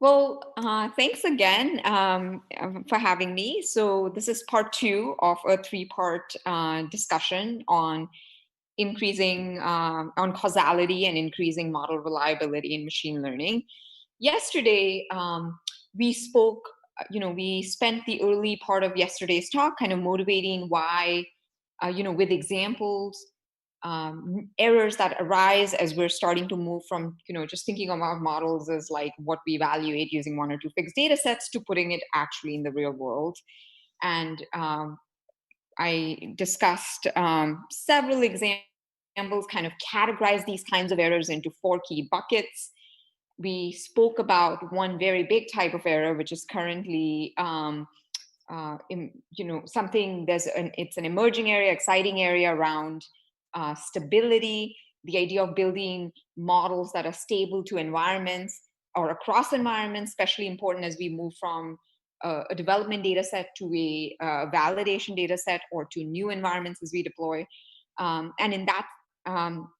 Well, thanks again for having me. So this is part two of a three-part discussion on increasing on causality and increasing model reliability in machine learning. Yesterday, we spoke, we spent the early part of yesterday's talk kind of motivating why, with examples, errors that arise as we're starting to move from, just thinking about models as like what we evaluate using one or two fixed data sets to putting it actually in the real world. And I discussed several examples, kind of categorized these kinds of errors into four key buckets. We spoke about one very big type of error, which is currently something it's an emerging area, exciting area around stability, the idea of building models that are stable to environments or across environments, especially important as we move from a development data set to a validation data set or to new environments as we deploy. And in that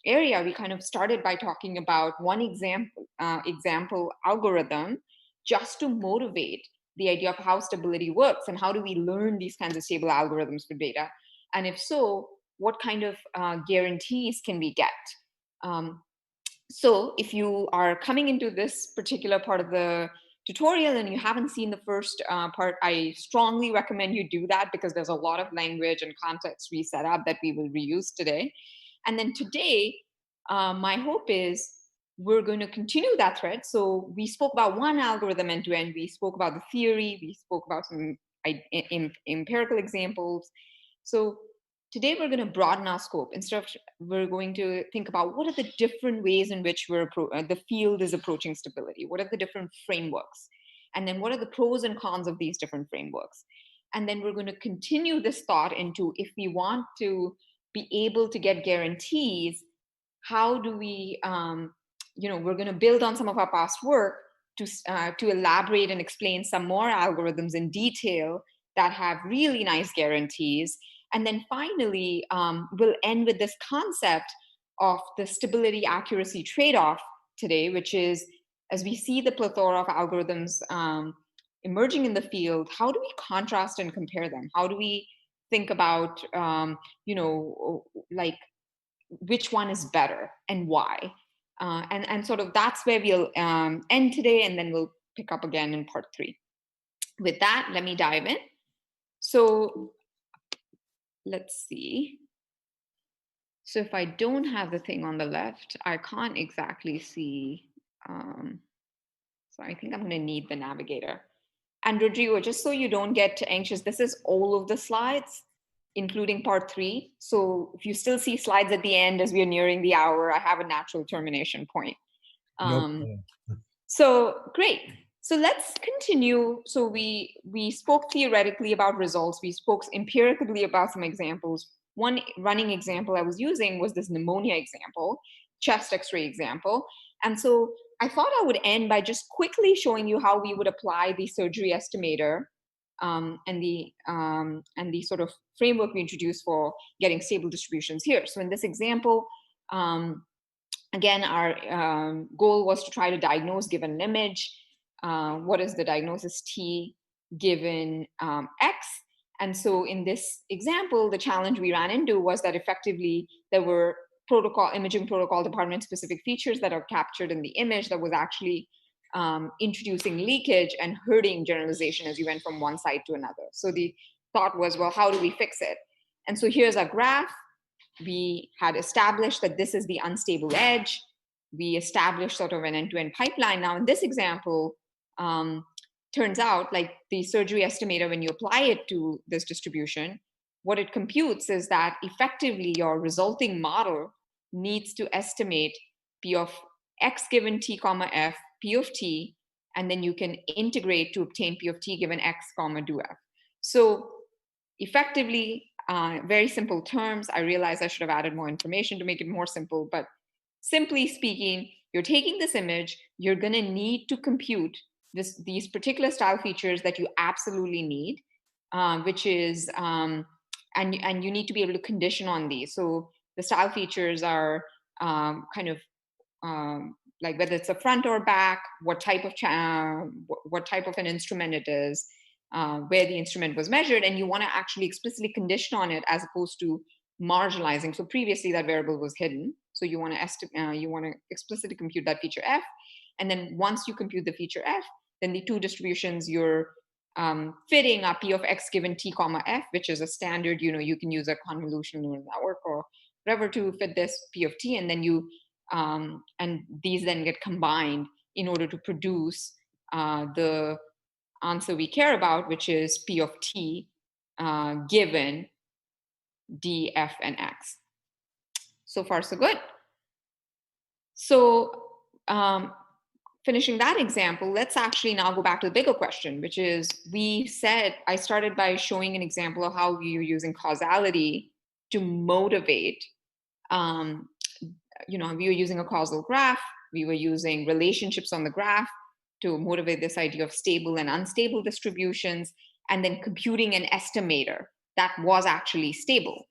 area, we kind of started by talking about one example algorithm just to motivate the idea of how stability works and how do we learn these kinds of stable algorithms for data. And if so, what kind of guarantees can we get? So if you are coming into this particular part of the tutorial and you haven't seen the first part, I strongly recommend you do that because there's a lot of language and context we set up that we will reuse today. And then today, my hope is we're going to continue that thread. So we spoke about one algorithm end to end. We spoke about the theory. We spoke about some empirical examples. So today we're going to broaden our scope. Instead of we're going to think about what are the different ways in which the field is approaching stability. What are the different frameworks? And then what are the pros and cons of these different frameworks? And then we're going to continue this thought into if we want to be able to get guarantees, how do we, we're going to build on some of our past work to elaborate and explain some more algorithms in detail that have really nice guarantees. And then finally, we'll end with this concept of the stability accuracy trade-off today, which is as we see the plethora of algorithms emerging in the field, how do we contrast and compare them? How do we think about, like which one is better and why? And sort of that's where we'll end today, and then we'll pick up again in part three. With that, let me dive in. So let's see. So if I don't have the thing on the left, I can't exactly see. So I think I'm going to need the navigator. And Rodrigo, just so you don't get anxious, this is all of the slides, including part three. So if you still see slides at the end as we are nearing the hour, I have a natural termination point. So great. So let's continue. So we spoke theoretically about results. We spoke empirically about some examples. One running example I was using was this pneumonia example, chest X-ray example. And so I thought I would end by just quickly showing you how we would apply the surgery estimator and the sort of framework we introduced for getting stable distributions here. So in this example, again, our goal was to try to diagnose given an image. What is the diagnosis T given X? And so in this example, the challenge we ran into was that effectively there were imaging protocol department specific features that are captured in the image that was actually introducing leakage and hurting generalization as you went from one side to another. So the thought was, well, how do we fix it? And so here's our graph. We had established that this is the unstable edge. We established sort of an end-to-end pipeline. Now in this example, turns out like the surgery estimator, when you apply it to this distribution, what it computes is that effectively your resulting model needs to estimate P of X given T comma F, P of T, and then you can integrate to obtain P of T given X comma do F. So effectively, very simple terms. I realize I should have added more information to make it more simple, but simply speaking, you're taking this image, you're going to need to compute these particular style features that you absolutely need, which is, and you need to be able to condition on these. So the style features are kind of like whether it's a front or back, what type of what type of an instrument it is, where the instrument was measured, and you want to actually explicitly condition on it as opposed to marginalizing. So previously that variable was hidden, so you want to explicitly compute that feature f, and then once you compute the feature f, then the two distributions you're fitting are p of x given t comma f, which is a standard. You can use a convolutional neural network or whatever to fit this p of t, and then and these then get combined in order to produce the answer we care about, which is p of t given d, f, and x. So far, so good. So finishing that example, let's actually now go back to the bigger question, which is, I started by showing an example of how you're using causality to motivate. We were using a causal graph. We were using relationships on the graph to motivate this idea of stable and unstable distributions, and then computing an estimator that was actually stable.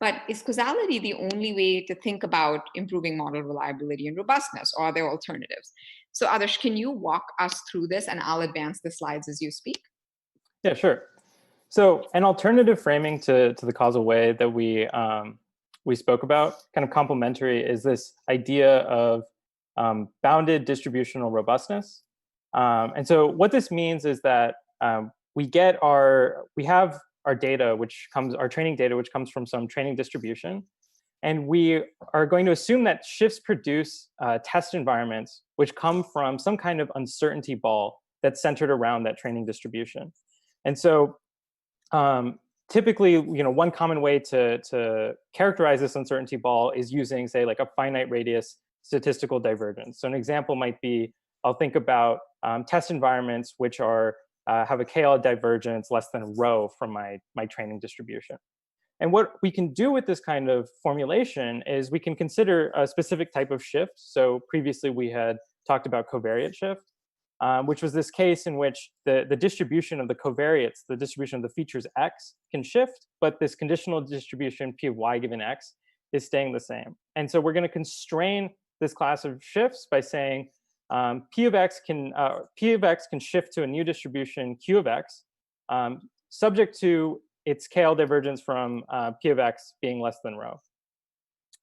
But is causality the only way to think about improving model reliability and robustness, or are there alternatives? So Adarsh, can you walk us through this, and I'll advance the slides as you speak? Yeah, sure. So an alternative framing to the causal way that we spoke about, kind of complementary, is this idea of bounded distributional robustness. And so what this means is that we have our data, our training data, which comes from some training distribution. And we are going to assume that shifts produce test environments which come from some kind of uncertainty ball that's centered around that training distribution. And so typically, one common way to characterize this uncertainty ball is using, say, like a finite radius statistical divergence. So an example might be, I'll think about test environments which have a KL divergence less than rho from my training distribution. And what we can do with this kind of formulation is we can consider a specific type of shift. So previously we had talked about covariate shift, which was this case in which the distribution of the covariates, the distribution of the features x, can shift, but this conditional distribution p of y given x is staying the same. And so we're going to constrain this class of shifts by saying p of x can shift to a new distribution q of x, subject to its KL divergence from p of x being less than rho.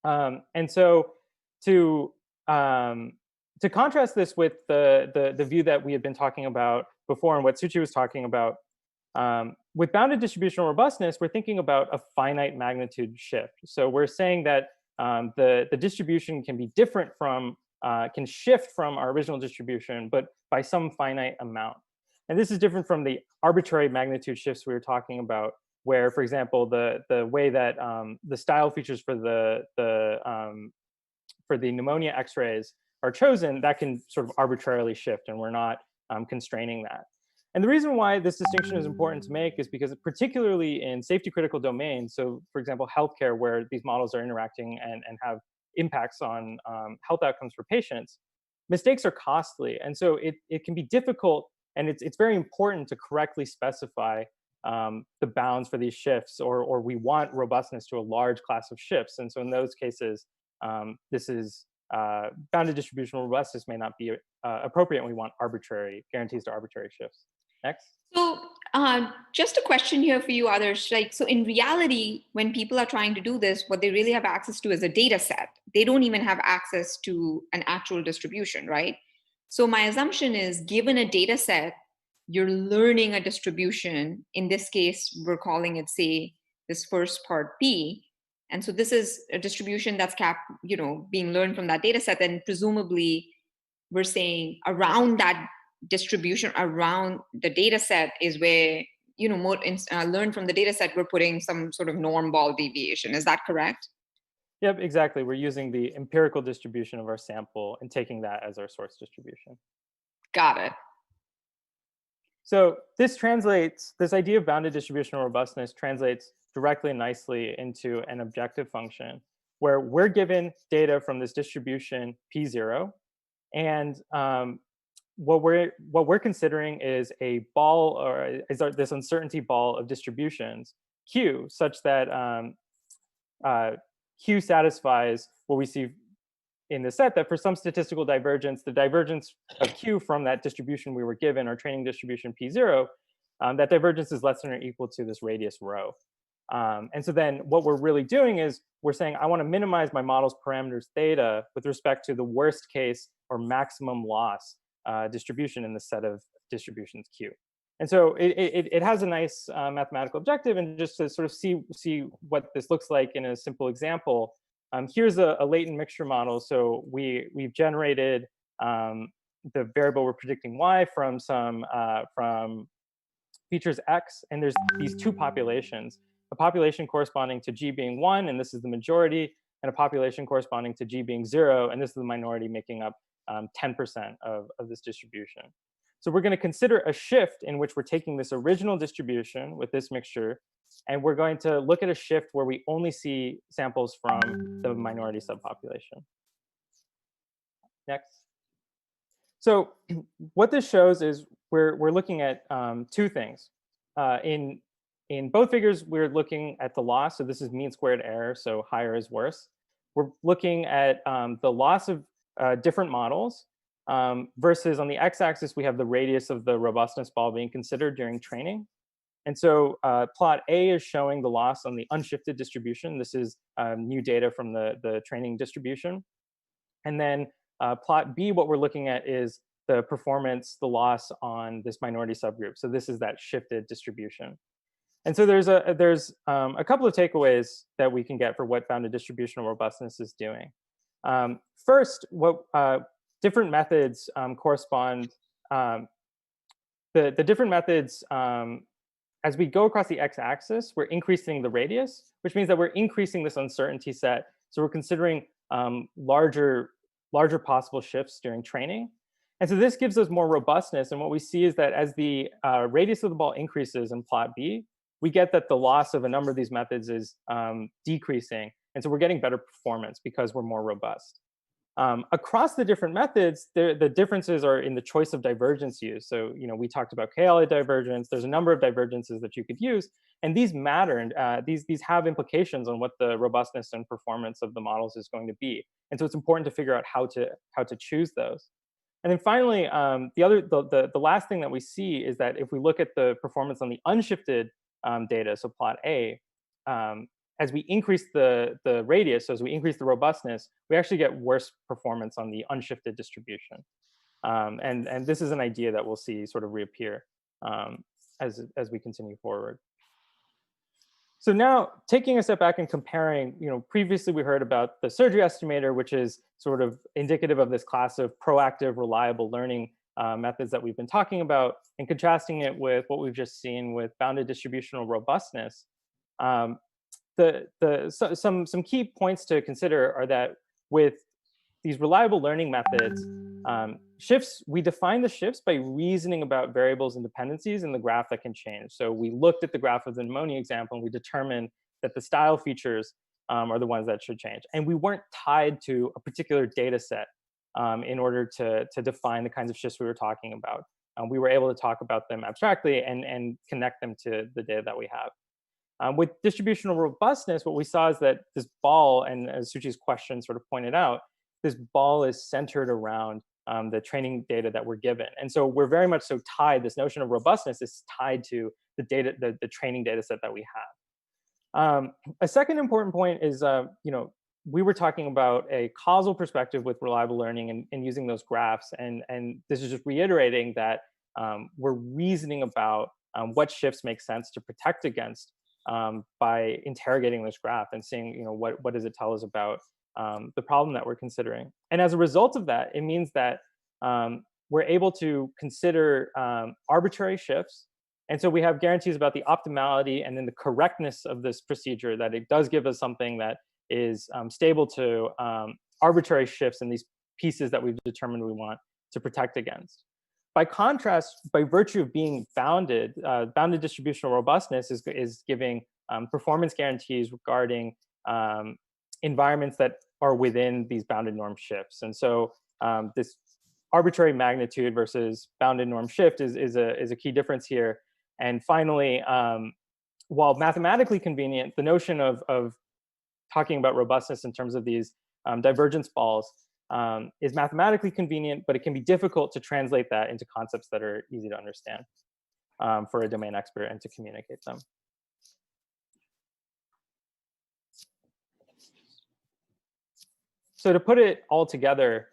And so to contrast this with the view that we had been talking about before and what SUCHI was talking about, with bounded distributional robustness, we're thinking about a finite magnitude shift. So we're saying that the distribution can be different can shift from our original distribution, but by some finite amount. And this is different from the arbitrary magnitude shifts we were talking about, where, for example, the way that the style features for the pneumonia X-rays are chosen, that can sort of arbitrarily shift, and we're not constraining that. And the reason why this distinction is important to make is because, particularly in safety critical domains, so for example, healthcare, where these models are interacting and have impacts on health outcomes for patients, mistakes are costly. And so it can be difficult, and it's very important to correctly specify the bounds for these shifts, or we want robustness to a large class of shifts. And so in those cases, this is bounded distributional robustness may not be appropriate, and we want guarantees to arbitrary shifts. Next. So just a question here for you, Adarsh. So in reality, when people are trying to do this, what they really have access to is a data set. They don't even have access to an actual distribution, right? So my assumption is, given a data set, you're learning a distribution. In this case, we're calling it, say, this first part B. And so this is a distribution that's being learned from that data set. And presumably, we're saying around that distribution, around the data set, is where, learn from the data set, we're putting some sort of norm ball deviation. Is that correct? Yep, exactly. We're using the empirical distribution of our sample and taking that as our source distribution. Got it. So this idea of bounded distributional robustness translates directly and nicely into an objective function, where we're given data from this distribution P0, and what we're considering is a ball, or is this uncertainty ball of distributions Q, such that Q satisfies what we see in the set that for some statistical divergence, the divergence of Q from that distribution we were given, our training distribution P0, that divergence is less than or equal to this radius rho. And so then what we're really doing is we're saying, I want to minimize my model's parameters theta with respect to the worst case or maximum loss distribution in the set of distributions Q. And so it has a nice mathematical objective. And just to sort of see what this looks like in a simple example, here's a latent mixture model. So we've generated the variable we're predicting Y from from features X, and there's these two populations, a population corresponding to G being 1, and this is the majority, and a population corresponding to G being 0, and this is the minority making up 10% of this distribution. So we're going to consider a shift in which we're taking this original distribution with this mixture, and we're going to look at a shift where we only see samples from the minority subpopulation. Next. So what this shows is we're looking at two things. In both figures, we're looking at the loss. So this is mean squared error, so higher is worse. We're looking at the loss of different models versus on the x-axis, we have the radius of the robustness ball being considered during training. And so plot A is showing the loss on the unshifted distribution. This is new data from the training distribution. And then plot B, what we're looking at is the performance, the loss on this minority subgroup. So this is that shifted distribution. And so there's a couple of takeaways that we can get for what bounded distributional robustness is doing. First, what different methods correspond. The different methods, as we go across the x-axis, we're increasing the radius, which means that we're increasing this uncertainty set. So we're considering larger possible shifts during training. And so this gives us more robustness. And what we see is that as the radius of the ball increases in plot B, we get that the loss of a number of these methods is decreasing. And so we're getting better performance because we're more robust. Across the different methods, the differences are in the choice of divergence used. So, we talked about chaotic divergence. There's a number of divergences that you could use, and these matter. And these have implications on what the robustness and performance of the models is going to be. And so it's important to figure out how to choose those. And then finally, the last thing that we see is that if we look at the performance on the unshifted data, so plot A, as we increase the radius, so as we increase the robustness, we actually get worse performance on the unshifted distribution. And this is an idea that we'll see sort of reappear as we continue forward. So now taking a step back and comparing, previously we heard about the surgery estimator, which is sort of indicative of this class of proactive, reliable learning methods that we've been talking about, and contrasting it with what we've just seen with bounded distributional robustness. Some key points to consider are that with these reliable learning methods, shifts, we define the shifts by reasoning about variables and dependencies in the graph that can change. So we looked at the graph of the pneumonia example, and we determined that the style features are the ones that should change. And we weren't tied to a particular data set in order to define the kinds of shifts we were talking about. We were able to talk about them abstractly and connect them to the data that we have. With distributional robustness, what we saw is that this ball, and as SUCHI's question sort of pointed out, this ball is centered around the training data that we're given. And so we're very much so tied, this notion of robustness is tied to the data, the training data set that we have. A second important point is, we were talking about a causal perspective with reliable learning and using those graphs. And this is just reiterating that we're reasoning about what shifts make sense to protect against by interrogating this graph and seeing, what does it tell us about the problem that we're considering. And as a result of that, it means that we're able to consider arbitrary shifts. And so we have guarantees about the optimality and then the correctness of this procedure, that it does give us something that is stable to arbitrary shifts in these pieces that we've determined we want to protect against. By contrast, by virtue of being bounded, bounded distributional robustness is giving performance guarantees regarding environments that are within these bounded norm shifts. And so this arbitrary magnitude versus bounded norm shift is a key difference here. And finally, while mathematically convenient, the notion of talking about robustness in terms of these divergence balls is mathematically convenient, but it can be difficult to translate that into concepts that are easy to understand for a domain expert and to communicate them. So to put it all together,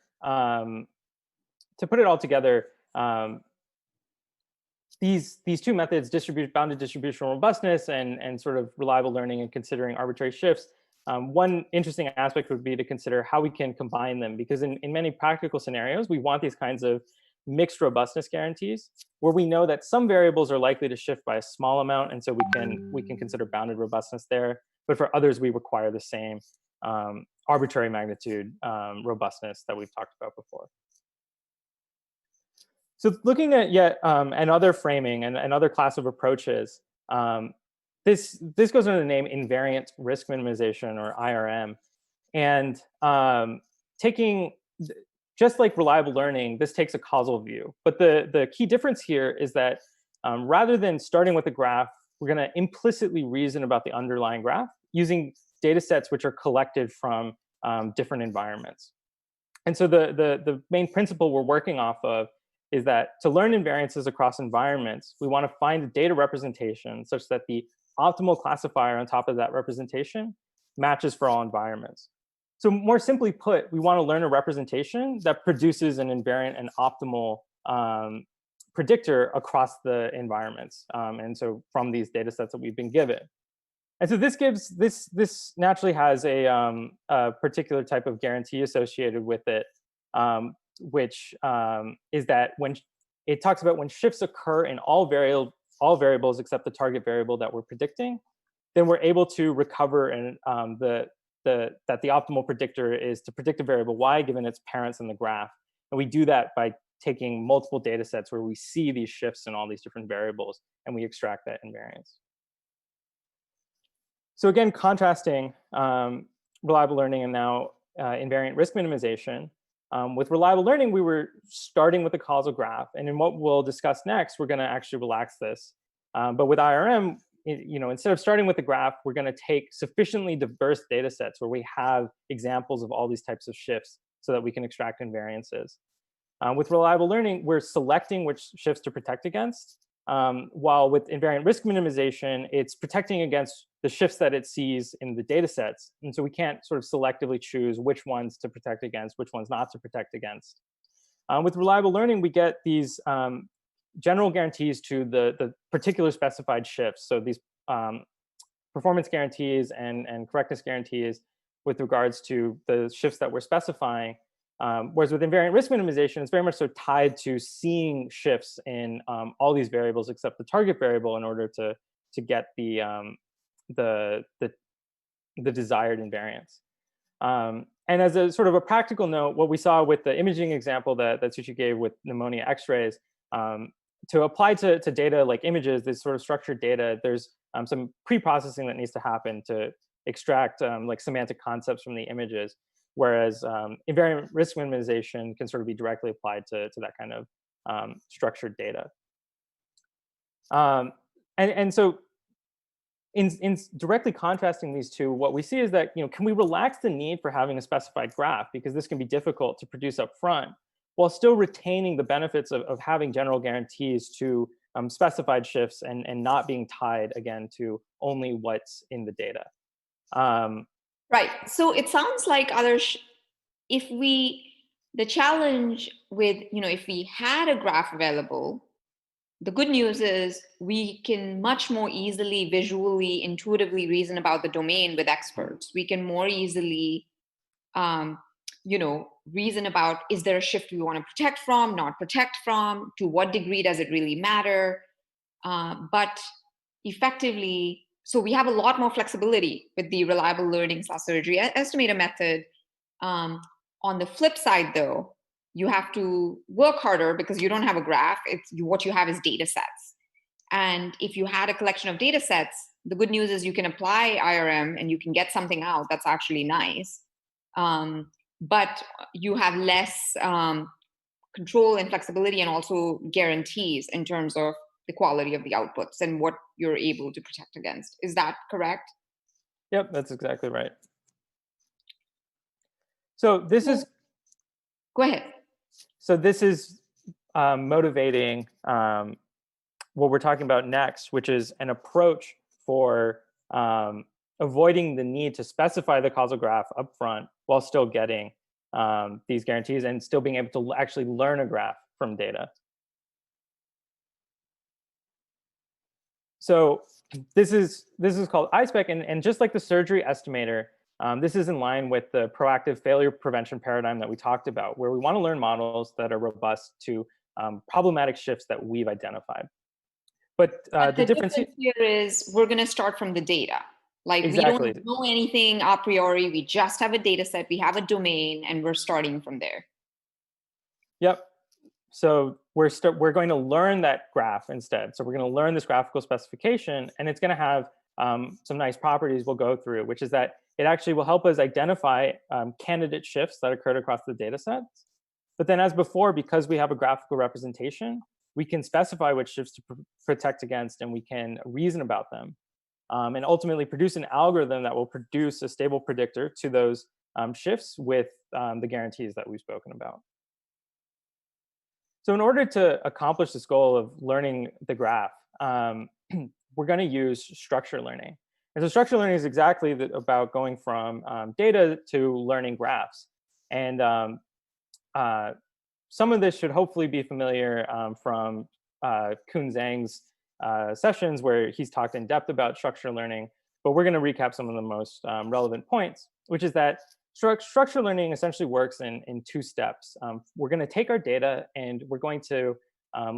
these two methods, bounded distributional robustness and sort of reliable learning and considering arbitrary shifts, one interesting aspect would be to consider how we can combine them, because in many practical scenarios, we want these kinds of mixed robustness guarantees where we know that some variables are likely to shift by a small amount, and so we can consider bounded robustness there. But for others, we require the same arbitrary magnitude robustness that we've talked about before. So looking at yet another framing and another class of approaches, this goes under the name invariant risk minimization, or IRM. And just like reliable learning, this takes a causal view. But the key difference here is that rather than starting with a graph, we're going to implicitly reason about the underlying graph using data sets which are collected from different environments. And so the main principle we're working off of is that to learn invariances across environments, we want to find a data representation such that the optimal classifier on top of that representation matches for all environments. So more simply put, we want to learn a representation that produces an invariant and optimal predictor across the environments. And so from these data sets that we've been given. And so this naturally has a particular type of guarantee associated with it, which is that when it talks about when shifts occur in all variables except the target variable that we're predicting, then we're able to recover and that the optimal predictor is to predict a variable y given its parents in the graph. And we do that by taking multiple data sets where we see these shifts in all these different variables, and we extract that invariance. So again, contrasting reliable learning and now invariant risk minimization. With reliable learning, we were starting with a causal graph, and in what we'll discuss next, we're going to actually relax this. But with IRM, instead of starting with the graph, we're going to take sufficiently diverse data sets where we have examples of all these types of shifts so that we can extract invariances. With reliable learning, we're selecting which shifts to protect against, while with invariant risk minimization, it's protecting against the shifts that it sees in the data sets. And so we can't sort of selectively choose which ones to protect against, which ones not to protect against. With reliable learning, we get these general guarantees to the particular specified shifts. So these performance guarantees and correctness guarantees with regards to the shifts that we're specifying. Whereas with invariant risk minimization, it's very much so tied to seeing shifts in all these variables except the target variable in order to get the desired invariance. And as a sort of a practical note, what we saw with the imaging example that SUCHI gave with pneumonia X-rays, to apply to data like images, this sort of structured data, there's some pre-processing that needs to happen to extract like semantic concepts from the images, whereas invariant risk minimization can sort of be directly applied to that kind of structured data. And so in directly contrasting these two, what we see is that, can we relax the need for having a specified graph, because this can be difficult to produce up front, while still retaining the benefits of having general guarantees to specified shifts and not being tied, again, to only what's in the data. Right. So it sounds like the challenge with, if we had a graph available, the good news is we can much more easily, visually, intuitively reason about the domain with experts. We can more easily, reason about, is there a shift we want to protect from, not protect from, to what degree does it really matter? But effectively, so we have a lot more flexibility with the reliable learning / SARIA estimator method. On the flip side, though, you have to work harder because you don't have a graph. What you have is data sets. And if you had a collection of data sets, the good news is you can apply IRM and you can get something out that's actually nice. But you have less control and flexibility and also guarantees in terms of the quality of the outputs and what you're able to protect against. Is that correct? Yep, that's exactly right. So this is Go ahead. So this is motivating what we're talking about next, which is an approach for avoiding the need to specify the causal graph upfront while still getting these guarantees and still being able to actually learn a graph from data. So this is called I-SPEC, and just like the surgery estimator, this is in line with the proactive failure prevention paradigm that we talked about, where we want to learn models that are robust to problematic shifts that we've identified. But the difference here is we're going to start from the data. Like exactly. We don't know anything a priori. We just have a data set. We have a domain, and we're starting from there. Yep. So we're going to learn that graph instead. So we're going to learn this graphical specification, and it's going to have some nice properties we'll go through, which is that it actually will help us identify candidate shifts that occurred across the data sets. But then as before, because we have a graphical representation, we can specify which shifts to protect against, and we can reason about them, and ultimately produce an algorithm that will produce a stable predictor to those shifts with the guarantees that we've spoken about. So in order to accomplish this goal of learning the graph, we're going to use structure learning. And so structure learning is exactly about going from data to learning graphs. And some of this should hopefully be familiar from Kun Zhang's sessions, where he's talked in depth about structure learning. But we're going to recap some of the most relevant points, which is that structure learning essentially works in two steps. We're going to take our data and we're going to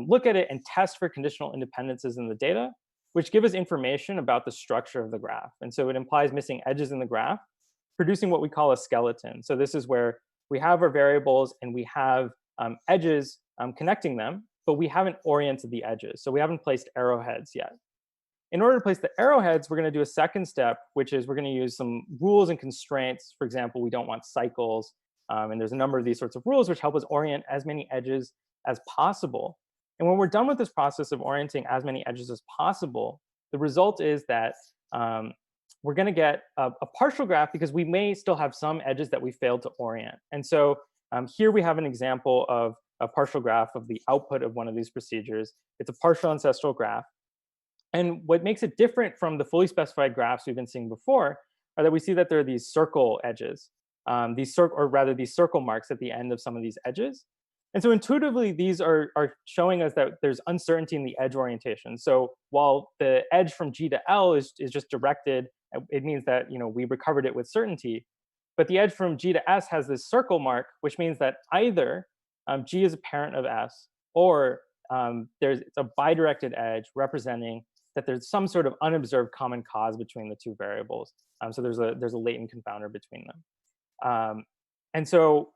look at it and test for conditional independences in the data, which give us information about the structure of the graph. And so it implies missing edges in the graph, producing what we call a skeleton. So this is where we have our variables and we have edges connecting them, but we haven't oriented the edges. So we haven't placed arrowheads yet. In order to place the arrowheads, we're going to do a second step, which is we're going to use some rules and constraints. For example, we don't want cycles. And there's a number of these sorts of rules which help us orient as many edges as possible. And when we're done with this process of orienting as many edges as possible, the result is that we're going to get a partial graph, because we may still have some edges that we failed to orient. And so here we have an example of a partial graph of the output of one of these procedures. It's a partial ancestral graph. And what makes it different from the fully specified graphs we've been seeing before are that we see that there are these circle edges, these circle marks at the end of some of these edges. And so intuitively, these are showing us that there's uncertainty in the edge orientation. So while the edge from G to L is just directed, it means that we recovered it with certainty. But the edge from G to S has this circle mark, which means that either G is a parent of S, or it's a bidirected edge representing that there's some sort of unobserved common cause between the two variables. So there's a latent confounder between them. And so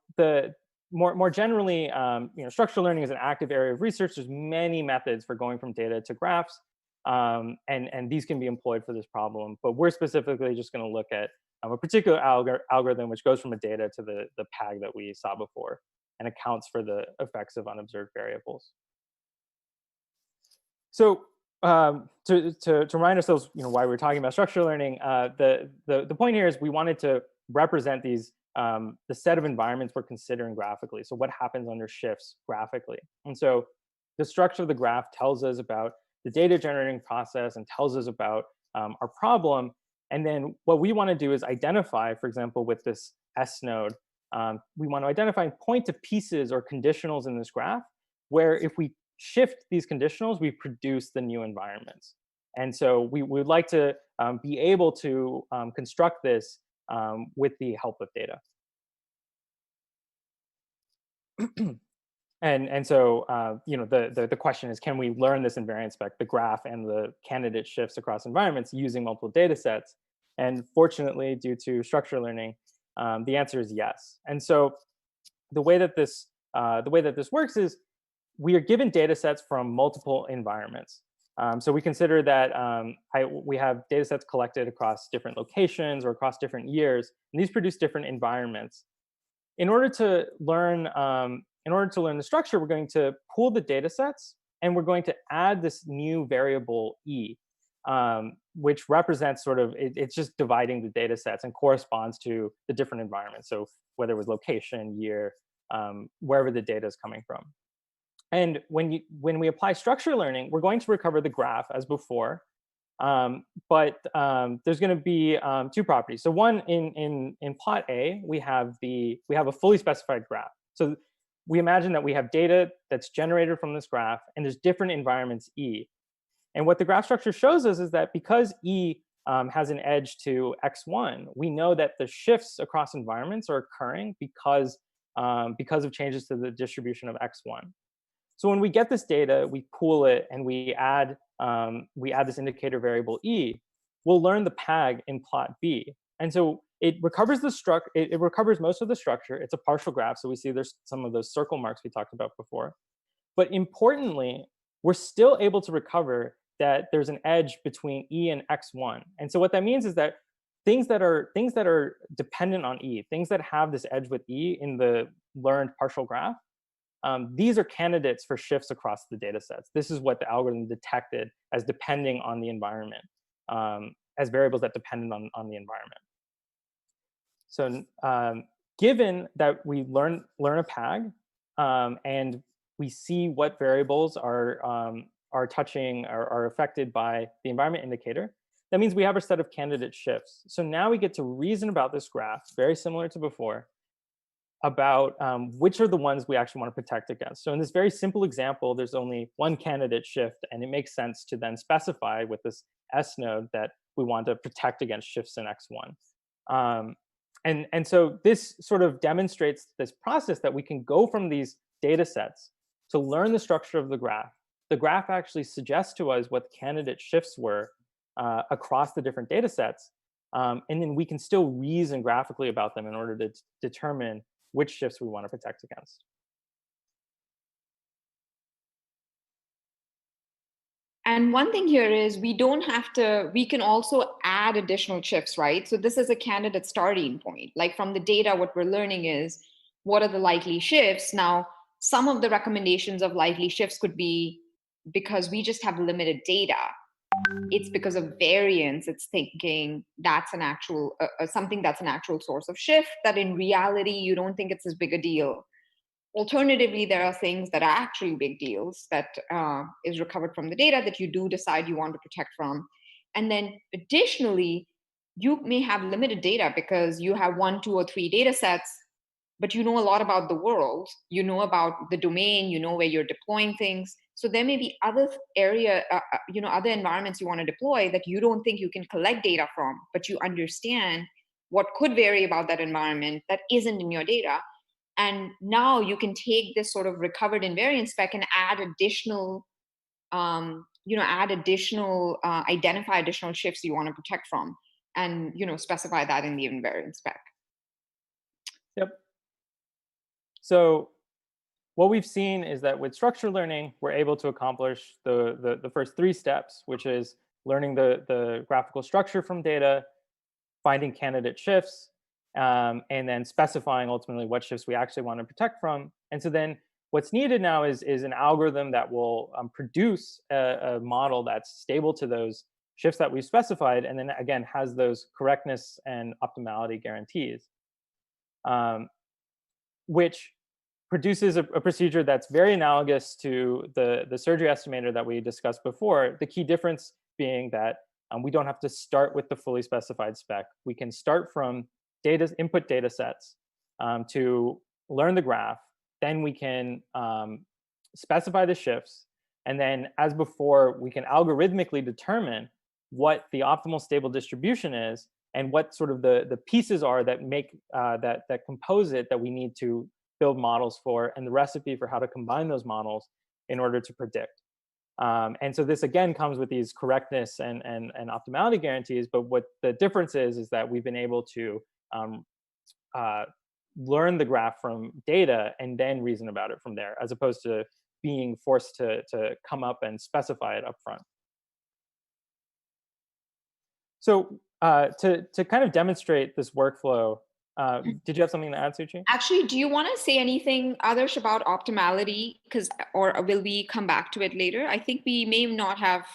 more generally, structural learning is an active area of research. There's many methods for going from data to graphs, and these can be employed for this problem. But we're specifically just going to look at a particular algorithm which goes from a data to the PAG that we saw before and accounts for the effects of unobserved variables. So to remind ourselves, why we're talking about structural learning, the point here is we wanted to represent these the set of environments we're considering graphically. So what happens under shifts graphically? And so the structure of the graph tells us about the data generating process and tells us about our problem. And then what we want to do is identify, for example, with this S node, we want to identify and point to pieces or conditionals in this graph where if we shift these conditionals, we produce the new environments. And so we would like to be able to construct this with the help of data. And so the question is, can we learn this invariance spec, the graph and the candidate shifts across environments using multiple data sets? And fortunately, due to structural learning, the answer is yes. And so the way that this works is we are given data sets from multiple environments. So we consider that we have data sets collected across different locations or across different years, and these produce different environments. In order to learn the structure, we're going to pool the data sets, and we're going to add this new variable E, which represents it's just dividing the data sets and corresponds to the different environments. So whether it was location, year, wherever the data is coming from. And when we apply structure learning, we're going to recover the graph as before, but there's going to be two properties. So one, in plot A, we have a fully specified graph. So we imagine that we have data that's generated from this graph, and there's different environments E. And what the graph structure shows us is that because E has an edge to x1, we know that the shifts across environments are occurring because of changes to the distribution of x1. So when we get this data, we pool it, and we add this indicator variable E, we'll learn the PAG in plot B. And so it recovers it recovers most of the structure. It's a partial graph, so we see there's some of those circle marks we talked about before. But importantly, we're still able to recover that there's an edge between E and x1. And so what that means is that things that are dependent on E, things that have this edge with E in the learned partial graph, these are candidates for shifts across the data sets. This is what the algorithm detected as depending on the environment, as variables that depended on the environment. So given that we learn a PAG, and we see what variables are touching or are affected by the environment indicator, that means we have a set of candidate shifts. So now we get to reason about this graph, very similar to before, about which are the ones we actually want to protect against. So in this very simple example, there's only one candidate shift, and it makes sense to then specify with this S node that we want to protect against shifts in x1. And so this sort of demonstrates this process that we can go from these data sets to learn the structure of the graph. The graph actually suggests to us what the candidate shifts were across the different data sets, and then we can still reason graphically about them in order to determine which shifts we want to protect against. And one thing here is we can also add additional shifts, right? So this is a candidate starting point. Like from the data, what we're learning is what are the likely shifts. Now, some of the recommendations of likely shifts could be because we just have limited data. It's because of variance. It's thinking that's an actual, something that's an actual source of shift that in reality, you don't think it's as big a deal. Alternatively, there are things that are actually big deals that is recovered from the data that you do decide you want to protect from. And then additionally, you may have limited data because you have 1, 2, or 3 data sets, but you know a lot about the world, you know about the domain, you know where you're deploying things. So there may be other other environments you want to deploy that you don't think you can collect data from, but you understand what could vary about that environment that isn't in your data. And now you can take this sort of recovered invariance spec and add additional, identify additional shifts you want to protect from, and specify that in the invariance spec. Yep. So what we've seen is that with structured learning, we're able to accomplish the first 3 steps, which is learning the graphical structure from data, finding candidate shifts, and then specifying ultimately what shifts we actually want to protect from. And so then what's needed now is an algorithm that will produce a model that's stable to those shifts that we've specified, and then again has those correctness and optimality guarantees, which produces a procedure that's very analogous to the surgery estimator that we discussed before. The key difference being that we don't have to start with the fully specified spec. We can start from input data sets to learn the graph. Then we can specify the shifts. And then, as before, we can algorithmically determine what the optimal stable distribution is and what sort of the pieces are that make that compose it that we need to build models for, and the recipe for how to combine those models in order to predict. And so this again comes with these correctness and optimality guarantees, but what the difference is that we've been able to learn the graph from data and then reason about it from there, as opposed to being forced to come up and specify it up front. So to kind of demonstrate this workflow, did you have something to add, Suchi? Actually, do you want to say anything, Adarsh, about optimality? Or will we come back to it later? I think we may not have,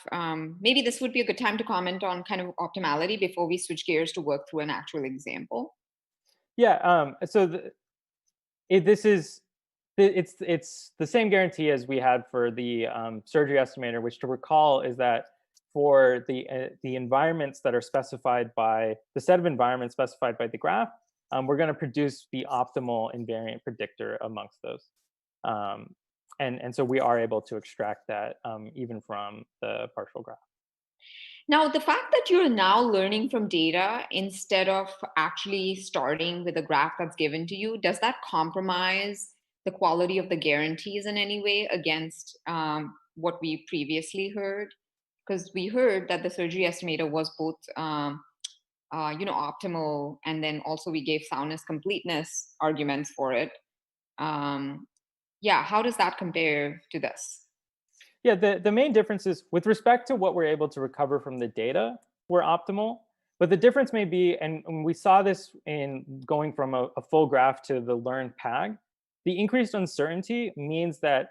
maybe this would be a good time to comment on kind of optimality before we switch gears to work through an actual example. Yeah, so this is It's the same guarantee as we had for the surgery estimator, which, to recall, is that for the environments that are specified by the set of environments specified by the graph, we're going to produce the optimal invariant predictor amongst those. And so we are able to extract that even from the partial graph. Now, the fact that you're now learning from data instead of actually starting with a graph that's given to you, does that compromise the quality of the guarantees in any way against what we previously heard? Because we heard that the surgery estimator was both optimal, and then also we gave soundness, completeness arguments for it. Yeah, how does that compare to this? Yeah, the main difference is with respect to what we're able to recover from the data, we're optimal. But the difference may be, and we saw this in going from a full graph to the learned PAG, the increased uncertainty means that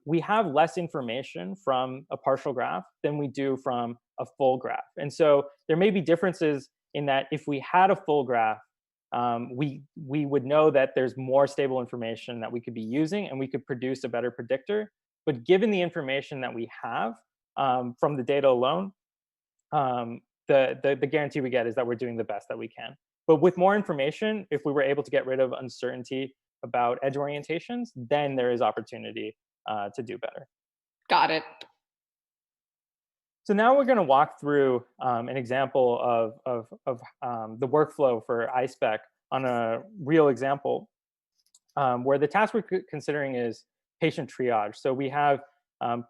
we have less information from a partial graph than we do from a full graph. And so there may be differences in that if we had a full graph, we would know that there's more stable information that we could be using, and we could produce a better predictor. But given the information that we have from the data alone, the guarantee we get is that we're doing the best that we can. But with more information, if we were able to get rid of uncertainty about edge orientations, then there is opportunity to do better. Got it. So now we're going to walk through an example of the workflow for I-SPEC on a real example where the task we're considering is patient triage. So we have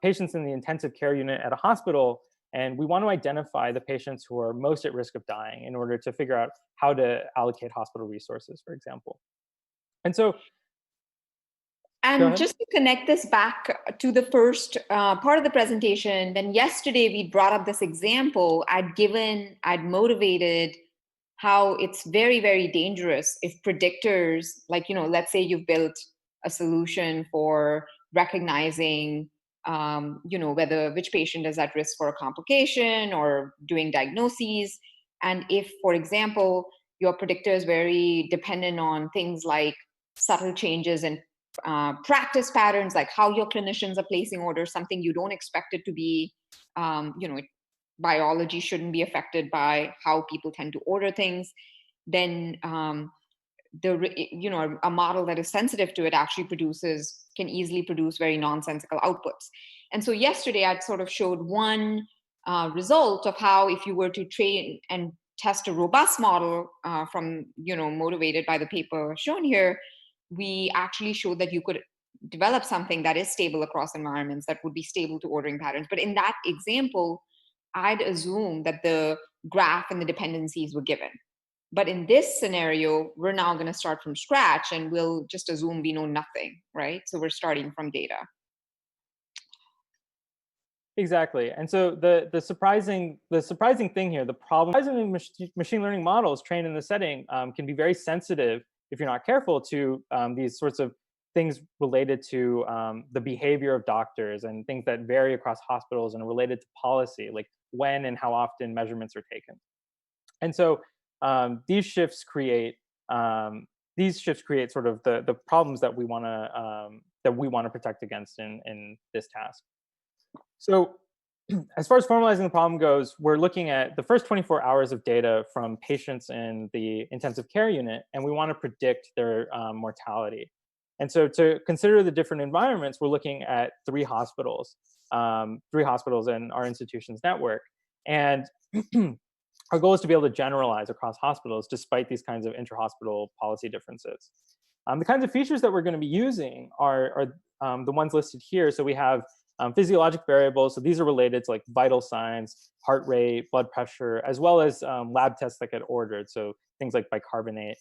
patients in the intensive care unit at a hospital, and we want to identify the patients who are most at risk of dying in order to figure out how to allocate hospital resources, for example. And so, and just to connect this back to the first part of the presentation, then yesterday we brought up this example. I'd motivated how it's very, very dangerous if predictors, like, let's say you've built a solution for recognizing, which patient is at risk for a complication or doing diagnoses. And if, for example, your predictor is very dependent on things like subtle changes in practice patterns, like how your clinicians are placing orders, something you don't expect it to be, biology shouldn't be affected by how people tend to order things, then a model that is sensitive to it actually can easily produce very nonsensical outputs. And so yesterday I'd sort of showed one result of how, if you were to train and test a robust model from, motivated by the paper shown here, we actually showed that you could develop something that is stable across environments, that would be stable to ordering patterns. But in that example, I'd assume that the graph and the dependencies were given. But in this scenario, we're now going to start from scratch, and we'll just assume we know nothing, right? So we're starting from data. Exactly. And so the surprising thing here, the problem machine learning models trained in the setting can be very sensitive, if you're not careful, to these sorts of things related to the behavior of doctors and things that vary across hospitals and related to policy, like when and how often measurements are taken. And so these shifts create sort of the problems that we want to protect against in this task. So as far as formalizing the problem goes, we're looking at the first 24 hours of data from patients in the intensive care unit, and we want to predict their mortality. And so to consider the different environments, we're looking at three hospitals in our institution's network. And our goal is to be able to generalize across hospitals despite these kinds of inter-hospital policy differences. The kinds of features that we're going to be using are the ones listed here. So we have physiologic variables. So these are related to like vital signs, heart rate, blood pressure, as well as lab tests that get ordered. So things like bicarbonate.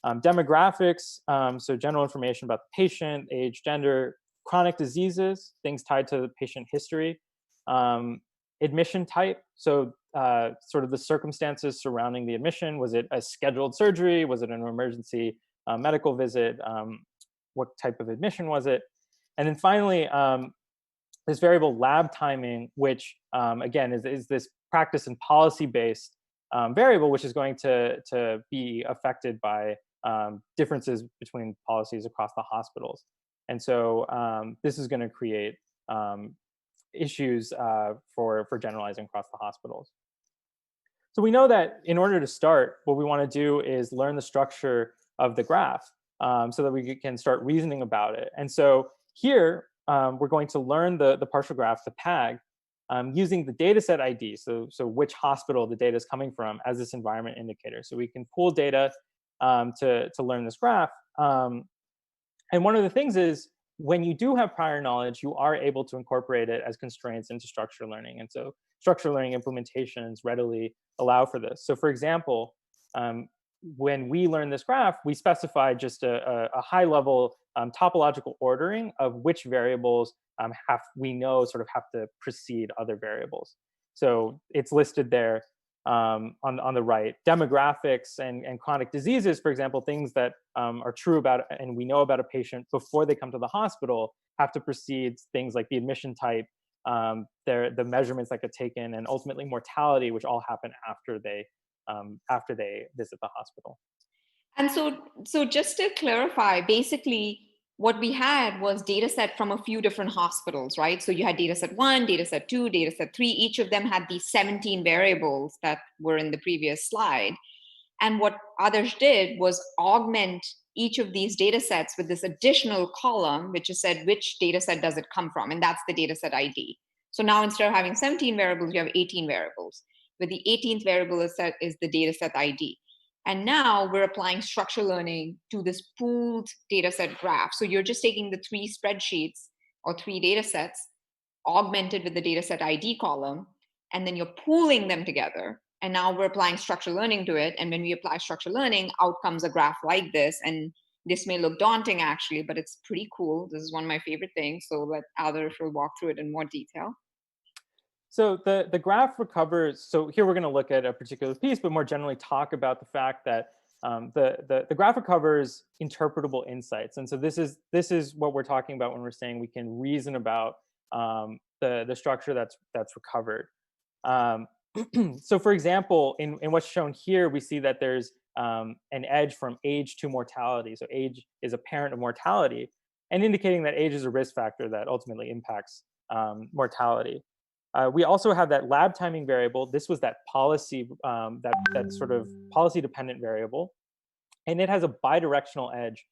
Demographics, so general information about the patient, age, gender, chronic diseases, things tied to the patient history. Admission type, so sort of the circumstances surrounding the admission. Was it a scheduled surgery? Was it an emergency medical visit? What type of admission was it? And then finally, this variable lab timing, which again is this practice and policy-based variable, which is going to be affected by differences between policies across the hospitals. And so this is going to create issues for generalizing across the hospitals. So we know that in order to start, what we want to do is learn the structure of the graph so that we can start reasoning about it. And so here, we're going to learn the partial graph, the PAG, using the dataset ID, so which hospital the data is coming from, as this environment indicator. So we can pull data to learn this graph. And one of the things is, when you do have prior knowledge, you are able to incorporate it as constraints into structured learning. And so structured learning implementations readily allow for this. So for example, when we learn this graph, we specify just a high level topological ordering of which variables we know sort of have to precede other variables. So it's listed there on the right. Demographics and chronic diseases, for example, things that are true about and we know about a patient before they come to the hospital, have to precede things like the admission type, the measurements that get taken, and ultimately mortality, which all happen after they visit the hospital. And so just to clarify, basically what we had was data set from a few different hospitals, right? So you had data set 1, data set 2, data set 3. Each of them had these 17 variables that were in the previous slide. And what others did was augment each of these data sets with this additional column, which is said which data set does it come from, and that's the data set ID. So now instead of having 17 variables, you have 18 variables, where the 18th variable is the data set ID. And now we're applying structural learning to this pooled data set graph. So you're just taking the 3 spreadsheets or 3 data sets, augmented with the data set ID column, and then you're pooling them together. And now we're applying structural learning to it. And when we apply structural learning, out comes a graph like this. And this may look daunting, actually, but it's pretty cool. This is one of my favorite things. So let Adarsh will walk through it in more detail. So the graph recovers. So here we're going to look at a particular piece, but more generally talk about the fact that the graph recovers interpretable insights. And so this is what we're talking about when we're saying we can reason about the structure that's recovered. So for example, in what's shown here, we see that there's an edge from age to mortality. So age is a parent of mortality, and indicating that age is a risk factor that ultimately impacts mortality. We also have that lab timing variable. This was that policy, that sort of policy dependent variable, and it has a bidirectional edge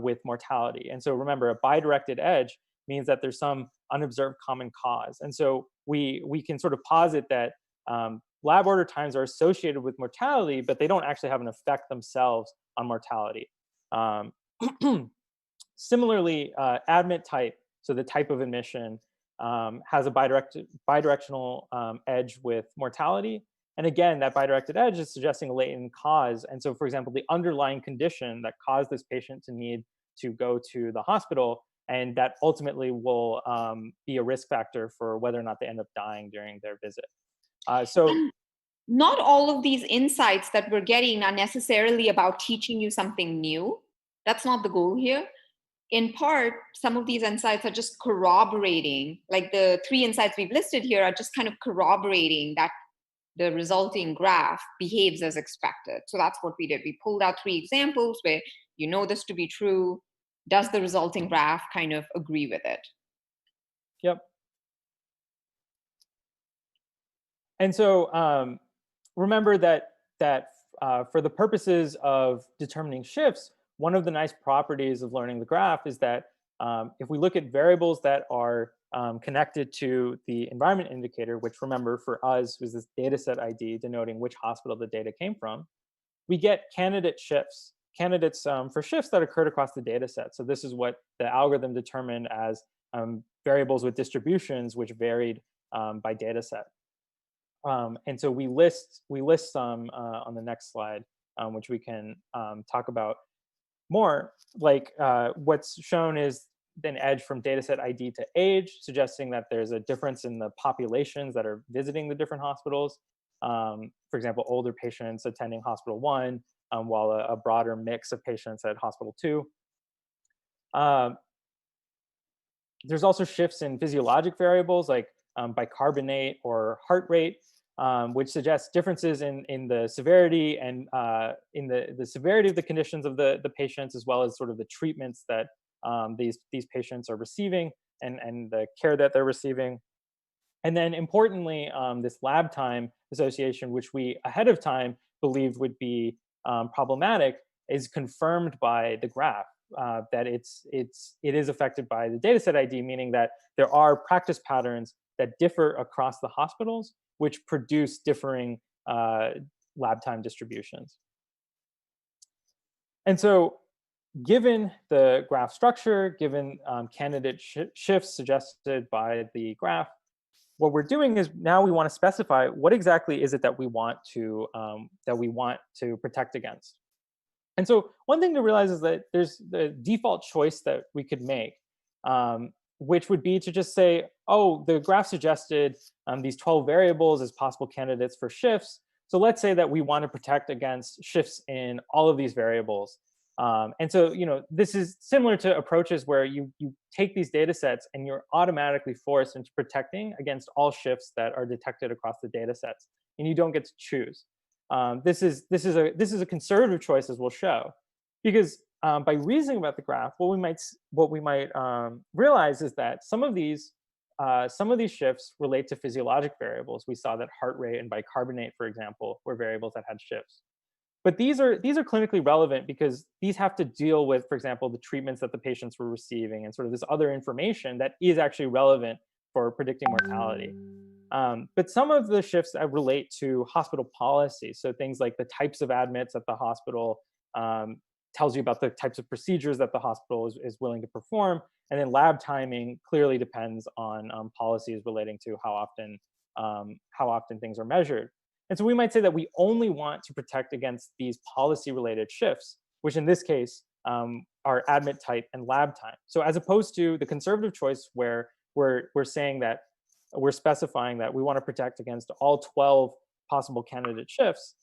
with mortality. And so remember, a bidirected edge means that there's some unobserved common cause. And so we can sort of posit that lab order times are associated with mortality, but they don't actually have an effect themselves on mortality. Similarly, admit type, so the type of admission, has a bidirectional edge with mortality. And again, that bidirected edge is suggesting a latent cause. And so, for example, the underlying condition that caused this patient to need to go to the hospital, and that ultimately will be a risk factor for whether or not they end up dying during their visit. So not all of these insights that we're getting are necessarily about teaching you something new. That's not the goal here. In part, some of these insights are just corroborating, like the 3 insights we've listed here are just kind of corroborating that the resulting graph behaves as expected. So that's what we did. We pulled out 3 examples where you know this to be true. Does the resulting graph kind of agree with it? Yep. And so remember that for the purposes of determining shifts, one of the nice properties of learning the graph is that if we look at variables that are connected to the environment indicator, which remember for us was this data set ID denoting which hospital the data came from, we get candidate shifts, candidates for shifts that occurred across the data set. So this is what the algorithm determined as variables with distributions which varied by data set. And so we list some on the next slide, which we can talk about more. Like what's shown is an edge from dataset ID to age, suggesting that there's a difference in the populations that are visiting the different hospitals. For example, older patients attending hospital 1, while a broader mix of patients at hospital 2. There's also shifts in physiologic variables like bicarbonate or heart rate, which suggests differences in the severity and in the severity of the conditions of the patients, as well as sort of the treatments that these patients are receiving and the care that they're receiving. And then importantly, this lab time association, which we ahead of time believed would be problematic, is confirmed by the graph that it is affected by the dataset ID, meaning that there are practice patterns that differ across the hospitals, which produce differing lab time distributions. And so given the graph structure, given candidate shifts suggested by the graph, what we're doing is now we want to specify what exactly is it that we want to protect against. And so one thing to realize is that there's the default choice that we could make, which would be to just say, oh, the graph suggested these 12 variables as possible candidates for shifts. So let's say that we want to protect against shifts in all of these variables. And so, this is similar to approaches where you take these data sets and you're automatically forced into protecting against all shifts that are detected across the data sets, and you don't get to choose. This is a conservative choice, as we'll show, because by reasoning about the graph, what we might realize is that some of these shifts relate to physiologic variables. We saw that heart rate and bicarbonate, for example, were variables that had shifts. But these are clinically relevant because these have to deal with, for example, the treatments that the patients were receiving and sort of this other information that is actually relevant for predicting mortality. But some of the shifts that relate to hospital policy, so things like the types of admits at the hospital, tells you about the types of procedures that the hospital is willing to perform, and then lab timing clearly depends on policies relating to how often things are measured. And so we might say that we only want to protect against these policy-related shifts, which in this case are admit type and lab time. So as opposed to the conservative choice where we're saying that we're specifying that we want to protect against all 12 possible candidate shifts,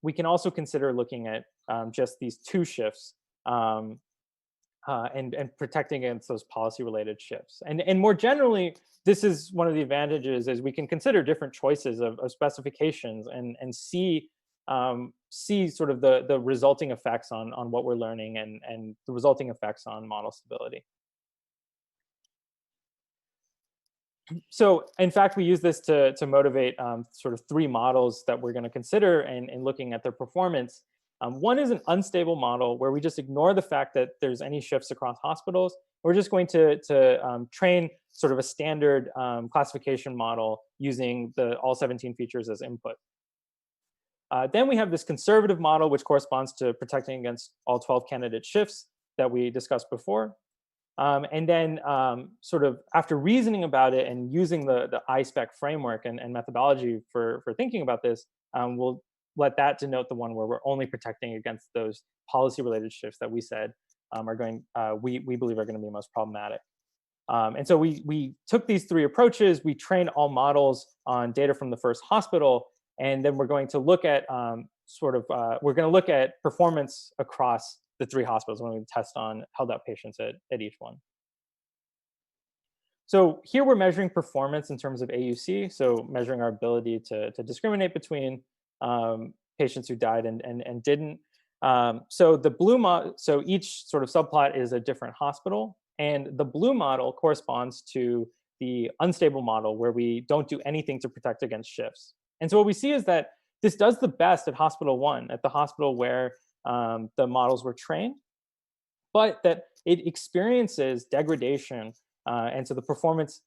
we can also consider looking at just these 2 shifts and protecting against those policy-related shifts. And more generally, this is one of the advantages is we can consider different choices of specifications and see sort of the resulting effects on what we're learning and the resulting effects on model stability. So in fact, we use this to motivate sort of 3 models that we're going to consider in looking at their performance. One is an unstable model where we just ignore the fact that there's any shifts across hospitals. We're just going to train sort of a standard classification model using all 17 features as input. Then we have this conservative model, which corresponds to protecting against all 12 candidate shifts that we discussed before. And then sort of after reasoning about it and using the I-SPEC framework and methodology for thinking about this, we'll let that denote the one where we're only protecting against those policy-related shifts that we said we believe are going to be most problematic. And so we took these 3 approaches. We trained all models on data from the first hospital, and then we're going to look at performance across the 3 hospitals when we test on held out patients at each one. So here we're measuring performance in terms of AUC, so measuring our ability to discriminate between patients who died and didn't. So the blue so each sort of subplot is a different hospital, and the blue model corresponds to the unstable model where we don't do anything to protect against shifts. And so what we see is that this does the best at hospital 1, at the hospital where the models were trained, but that it experiences degradation. And so the performance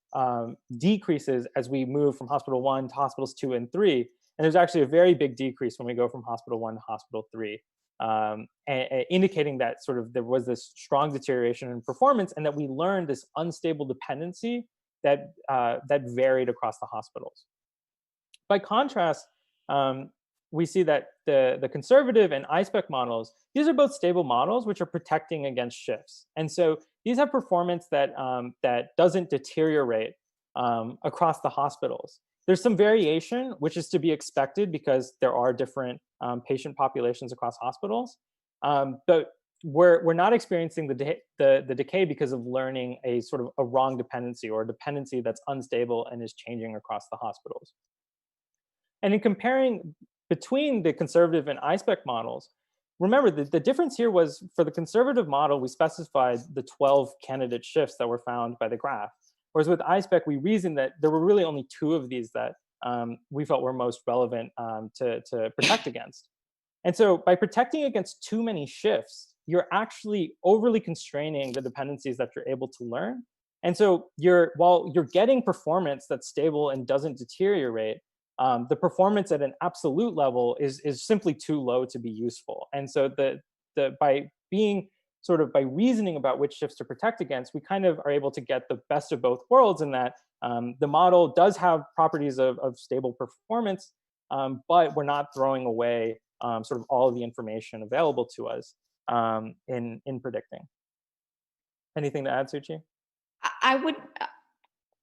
decreases as we move from hospital 1 to hospitals 2 and 3. And there's actually a very big decrease when we go from hospital 1 to hospital 3, indicating that sort of there was this strong deterioration in performance and that we learned this unstable dependency that varied across the hospitals. By contrast, we see that the conservative and I-SPEC models, these are both stable models which are protecting against shifts. And so these have performance that doesn't deteriorate across the hospitals. There's some variation, which is to be expected because there are different patient populations across hospitals. But we're not experiencing the decay because of learning a sort of a wrong dependency or a dependency that's unstable and is changing across the hospitals. And in comparing between the conservative and I-SPEC models, remember, the difference here was for the conservative model, we specified the 12 candidate shifts that were found by the graph. Whereas with I-SPEC, we reasoned that there were really only 2 of these that we felt were most relevant to protect against. And so by protecting against too many shifts, you're actually overly constraining the dependencies that you're able to learn. And so while you're getting performance that's stable and doesn't deteriorate, the performance at an absolute level is simply too low to be useful. And so by reasoning about which shifts to protect against, we kind of are able to get the best of both worlds in that the model does have properties of stable performance, but we're not throwing away sort of all of the information available to us in predicting. Anything to add, Suchi? I would,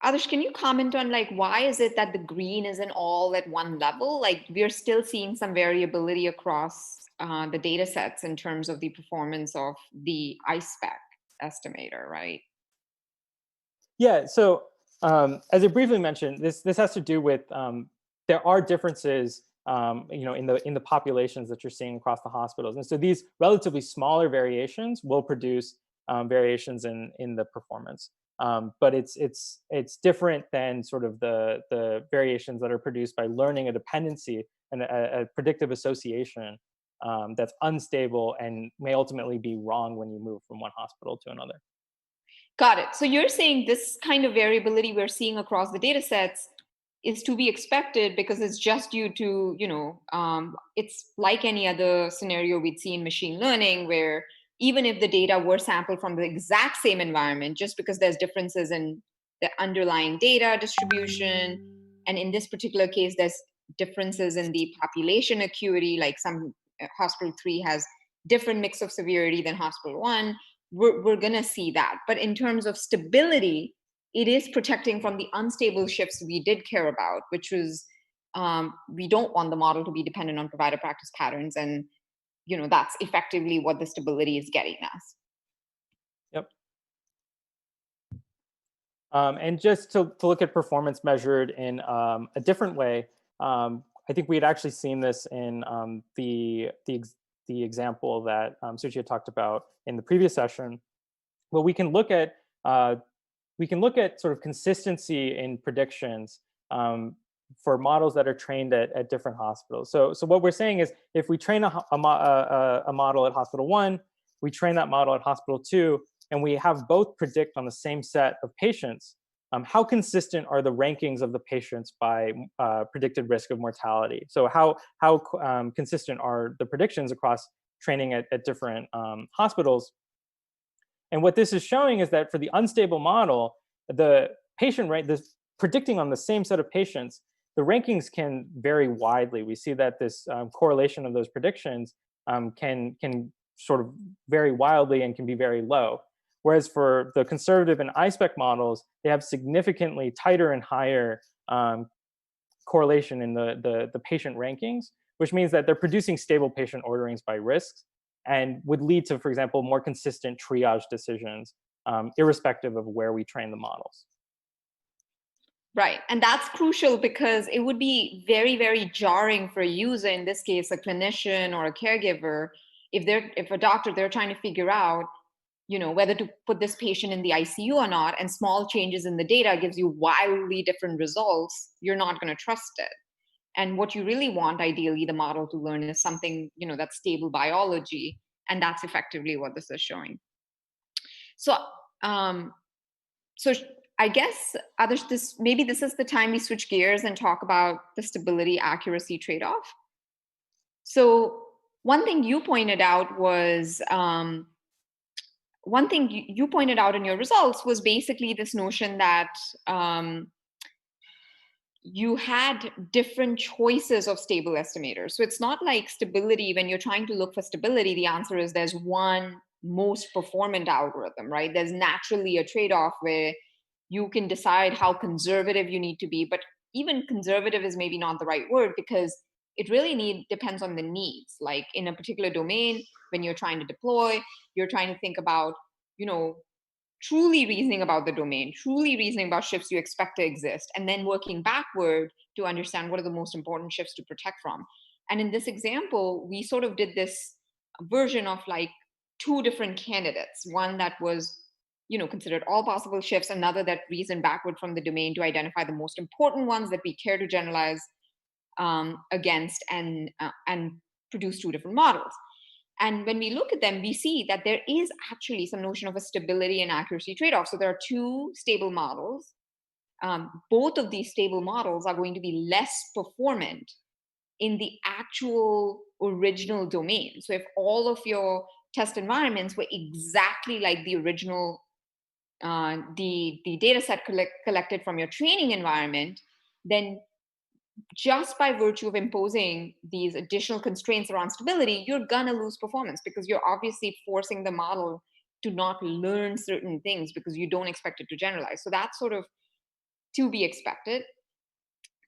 Adarsh, can you comment on like why is it that the green isn't all at one level? Like we're still seeing some variability across the data sets in terms of the performance of the I-SPEC estimator, right? Yeah. So as I briefly mentioned, this has to do with there are differences in the populations that you're seeing across the hospitals, and so these relatively smaller variations will produce variations in the performance. But it's different than sort of the variations that are produced by learning a dependency and a predictive association that's unstable and may ultimately be wrong when you move from one hospital to another. Got it. So you're saying this kind of variability we're seeing across the data sets is to be expected because it's just due to, it's like any other scenario we'd see in machine learning where even if the data were sampled from the exact same environment, just because there's differences in the underlying data distribution, and in this particular case, there's differences in the population acuity, like some hospital 3 has different mix of severity than hospital 1, we're going to see that. But in terms of stability, it is protecting from the unstable shifts we did care about, which was we don't want the model to be dependent on provider practice patterns. And that's effectively what the stability is getting us. Yep. And just to look at performance measured in a different way, I think we had actually seen this in the example that Suchi had talked about in the previous session. Well, we can look at sort of consistency in predictions for models that are trained at different hospitals. So what we're saying is, if we train a model at hospital 1, we train that model at hospital 2, and we have both predict on the same set of patients, how consistent are the rankings of the patients by predicted risk of mortality? So how consistent are the predictions across training at different hospitals? And what this is showing is that for the unstable model, the patient rate, this predicting on the same set of patients, the rankings can vary widely. We see that this correlation of those predictions can sort of vary wildly and can be very low. Whereas for the conservative and I-SPEC models, they have significantly tighter and higher correlation in the patient rankings, which means that they're producing stable patient orderings by risks and would lead to, for example, more consistent triage decisions, irrespective of where we train the models. Right. And that's crucial because it would be very, very jarring for a user, in this case, a clinician or a caregiver, if a doctor, they're trying to figure out, whether to put this patient in the ICU or not, and small changes in the data gives you wildly different results, you're not going to trust it. And what you really want, ideally, the model to learn is something, that's stable biology. And that's effectively what this is showing. So, I guess, Adarsh, this is the time we switch gears and talk about the stability accuracy trade-off. So one thing you pointed out was, one thing you pointed out in your results was basically this notion that you had different choices of stable estimators. So it's not like stability, when you're trying to look for stability, the answer is there's one most performant algorithm, right? There's naturally a trade-off where you can decide how conservative you need to be, but even conservative is maybe not the right word, because it really depends on the needs. Like in a particular domain, when you're trying to deploy, you're trying to think about, truly reasoning about the domain, truly reasoning about shifts you expect to exist, and then working backward to understand what are the most important shifts to protect from. And in this example, we sort of did this version of like two different candidates, one that was considered all possible shifts, another that reasoned backward from the domain to identify the most important ones that we care to generalize against, and produce two different models. And when we look at them, we see that there is actually some notion of a stability and accuracy trade-off. So there are two stable models. Both of these stable models are going to be less performant in the actual original domain. So if all of your test environments were exactly like the original, the data set collected from your training environment, then just by virtue of imposing these additional constraints around stability, you're gonna lose performance because you're obviously forcing the model to not learn certain things because you don't expect it to generalize. So that's sort of to be expected.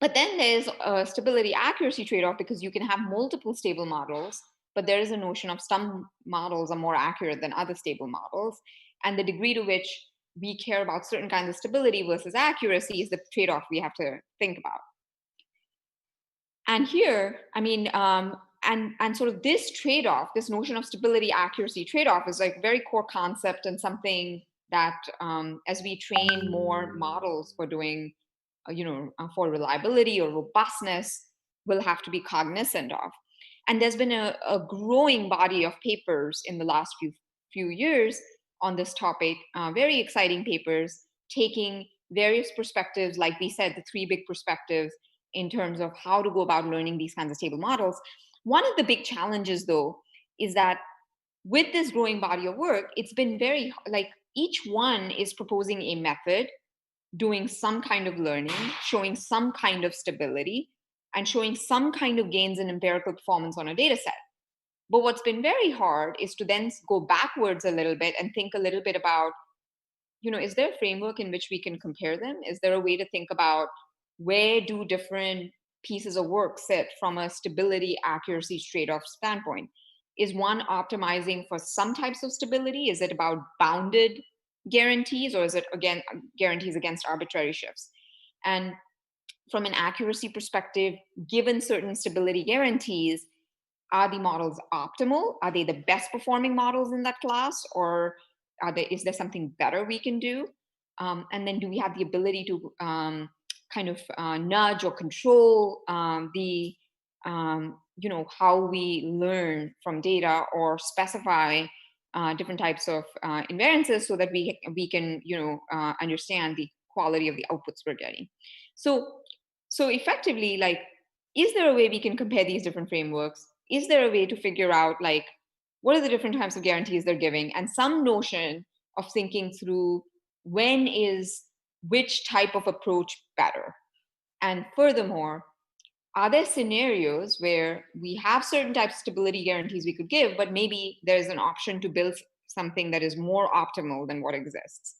But then there's a stability accuracy trade-off because you can have multiple stable models, but there is a notion of some models are more accurate than other stable models. And the degree to which we care about certain kinds of stability versus accuracy is the trade-off we have to think about. And here, I mean, and sort of this trade-off, this notion of stability accuracy trade-off is like a very core concept and something that as we train more models for doing, for reliability or robustness, we'll have to be cognizant of. And there's been a growing body of papers in the last few years on this topic, very exciting papers taking various perspectives, like we said, the three big perspectives in terms of how to go about learning these kinds of stable models. One of the big challenges, though, is that with this growing body of work, it's been very, like, each one is proposing a method, doing some kind of learning, showing some kind of stability, and showing some kind of gains in empirical performance on a data set. But what's been very hard is to then go backwards a little bit and think a little bit about, is there a framework in which we can compare them? Is there a way to think about where do different pieces of work sit from a stability accuracy trade-off standpoint? Is one optimizing for some types of stability? Is it about bounded guarantees, or is it again guarantees against arbitrary shifts? And from an accuracy perspective, given certain stability guarantees, are the models optimal? Are they the best performing models in that class, or is there something better we can do? And then do we have the ability to kind of nudge or control how we learn from data, or specify different types of invariances so that we can understand the quality of the outputs we're getting. So effectively, like, is there a way we can compare these different frameworks? Is there a way to figure out, like, what are the different types of guarantees they're giving, and some notion of thinking through when is which type of approach better? And furthermore, are there scenarios where we have certain types of stability guarantees we could give, but maybe there's an option to build something that is more optimal than what exists?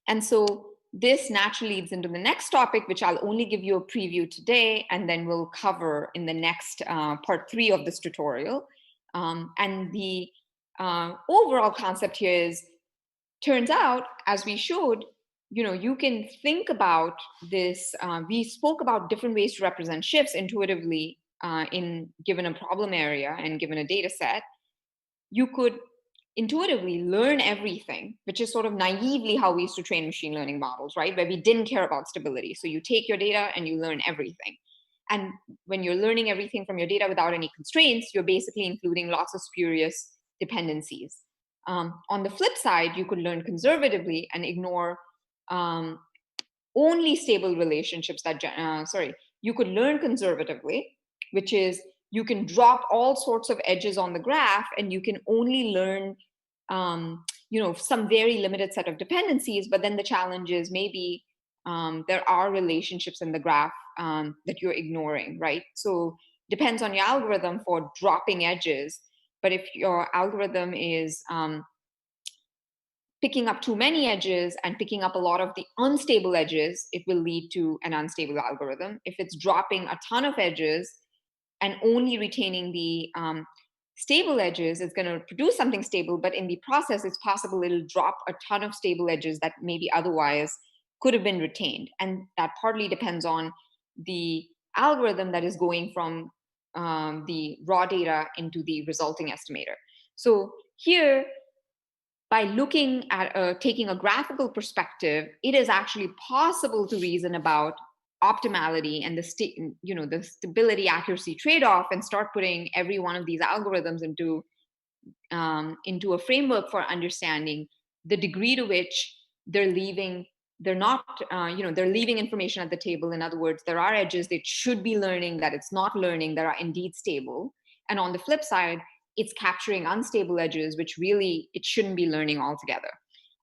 And so this naturally leads into the next topic, which I'll only give you a preview today, and then we'll cover in the next part 3 of this tutorial. And the overall concept here is, turns out, as we showed, you can think about this. We spoke about different ways to represent shifts intuitively in given a problem area and given a data set. You could intuitively learn everything, which is sort of naively how we used to train machine learning models, right? Where we didn't care about stability. So you take your data and you learn everything. And when you're learning everything from your data without any constraints, you're basically including lots of spurious dependencies. On the flip side, you could learn conservatively and ignore only stable relationships that, you could learn conservatively, which is you can drop all sorts of edges on the graph and you can only learn some very limited set of dependencies. But then the challenge is maybe there are relationships in the graph that you're ignoring, right? So depends on your algorithm for dropping edges. But if your algorithm is picking up too many edges and picking up a lot of the unstable edges, it will lead to an unstable algorithm. If it's dropping a ton of edges and only retaining the stable edges, it's going to produce something stable, but in the process, it's possible it'll drop a ton of stable edges that maybe otherwise could have been retained. And that partly depends on the algorithm that is going from the raw data into the resulting estimator. So here, by looking at taking a graphical perspective, it is actually possible to reason about optimality and the stability accuracy trade-off, and start putting every one of these algorithms into a framework for understanding the degree to which they're leaving information at the table. In other words, there are edges that should be learning that it's not learning that are indeed stable, and on the flip side, it's capturing unstable edges which really it shouldn't be learning altogether.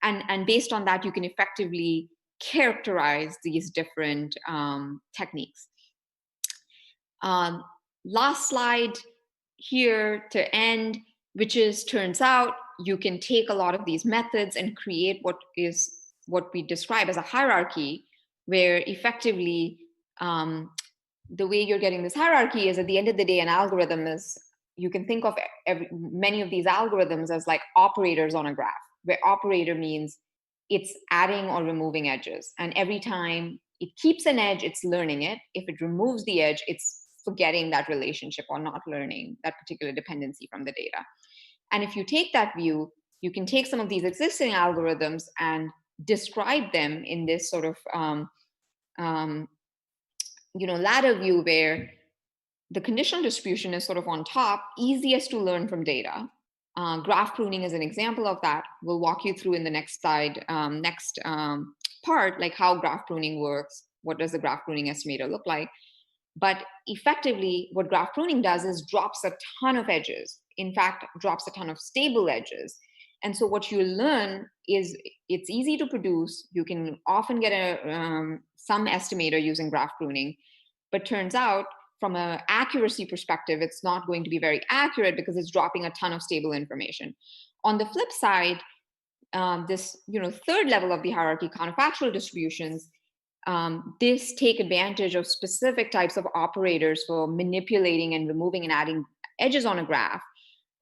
And based on that, you can effectively characterize these different techniques. Last slide here to end, which is, turns out you can take a lot of these methods and create what we describe as a hierarchy, where effectively the way you're getting this hierarchy is, at the end of the day, an algorithm is, you can think of many of these algorithms as like operators on a graph, where operator means it's adding or removing edges. And every time it keeps an edge, it's learning it. If it removes the edge, it's forgetting that relationship or not learning that particular dependency from the data. And if you take that view, you can take some of these existing algorithms and describe them in this sort of ladder view, where the conditional distribution is sort of on top, easiest to learn from data. Graph pruning is an example of that. We'll walk you through in the next slide, part, like how graph pruning works. What does the graph pruning estimator look like? But effectively, what graph pruning does is drops a ton of edges. In fact, drops a ton of stable edges. And so what you learn is it's easy to produce. You can often get some estimator using graph pruning, but turns out from an accuracy perspective, it's not going to be very accurate because it's dropping a ton of stable information. On the flip side, this third level of the hierarchy, counterfactual distributions, this take advantage of specific types of operators for manipulating and removing and adding edges on a graph.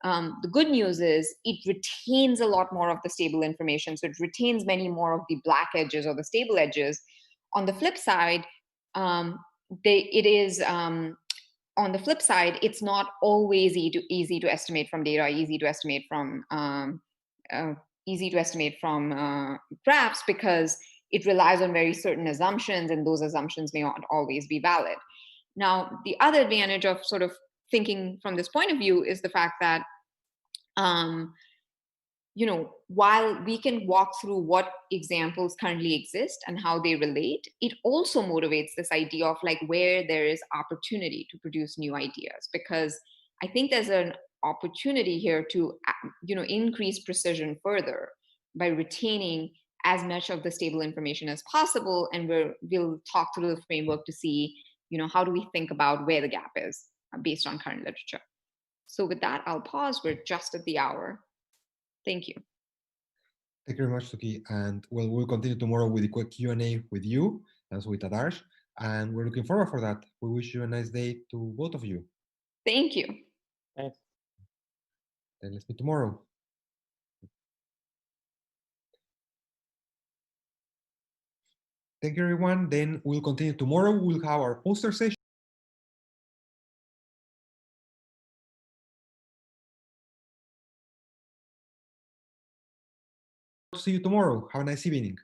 The good news is it retains a lot more of the stable information. So it retains many more of the black edges or the stable edges. On the flip side, it's not always easy to estimate from data, easy to estimate from graphs, because it relies on very certain assumptions, and those assumptions may not always be valid. Now, the other advantage of sort of thinking from this point of view is the fact that, while we can walk through what examples currently exist and how they relate, it also motivates this idea of like where there is opportunity to produce new ideas, because I think there's an opportunity here to, increase precision further by retaining as much of the stable information as possible. And we'll talk through the framework to see, how do we think about where the gap is based on current literature. So with that, I'll pause. We're just at the hour. Thank you. Thank you very much, Suki. And well, we'll continue tomorrow with the quick Q&A with you, as with Adarsh. And we're looking forward for that. We wish you a nice day to both of you. Thank you. Thanks. Then let's meet tomorrow. Thank you, everyone. Then we'll continue tomorrow. We'll have our poster session. See you tomorrow. Have a nice evening.